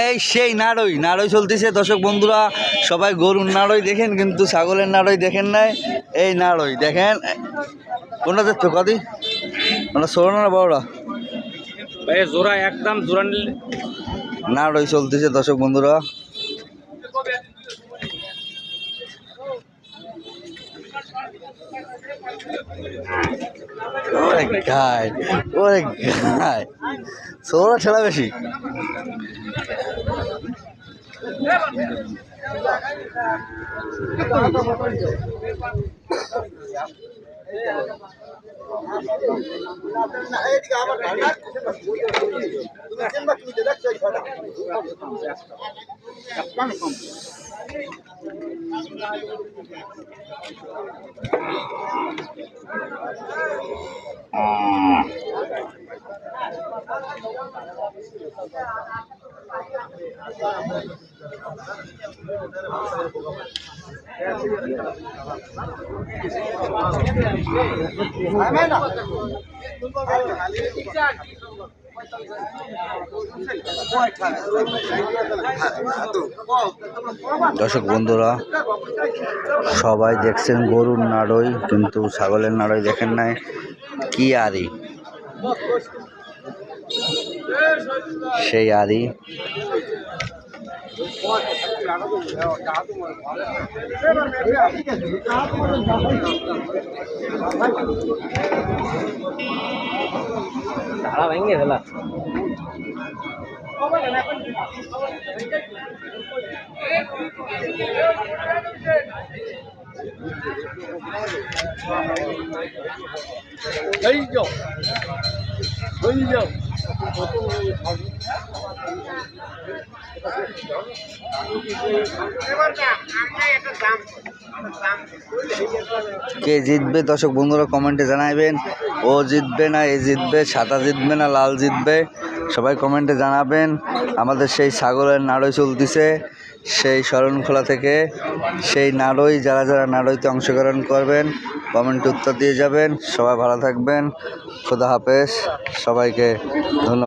এই সেই নাড়ই নাড়ই চলতেছে দর্শক বন্ধুরা, সবাই গরুর নাড়ই দেখেন কিন্তু ছাগলের নাড়ই দেখেন নাই। এই নাড়ই দেখেন, কোনটা দেখছো কদি মানে ছোট না বড়রা? জোড়া একদম জোড়া নিলে নাড়ই চলতেছে দর্শক বন্ধুরা। ওরে গাই, ওরে গাই, ছোড়া ঠেলা বেশি। দর্শক বন্ধুরা সবাই দেখছেন গরুর নাড়ই কিন্তু ছাগলের নাড়ই দেখেন নাই। কি আরি, সেই আরি। ধারা ভেঙে ফেলা কে জিতবে দর্শক বন্ধুরা কমেন্টে জানাবেন। ও জিতবে না এ জিতবে, সাদা জিতবে না লাল জিতবে, সবাই কমেন্টে জানাবেন। আমাদের সেই ছাগলের নাড়ই চলতেছে সেই শরণখোলা থেকে। সেই নাড়ই যারা যারা নাড়ইতে অংশগ্রহণ করবেন কমেন্টে উত্তর দিয়ে যাবেন। সবাই ভালো থাকবেন, খোদা হাফেজ, সবাইকে ধন্যবাদ।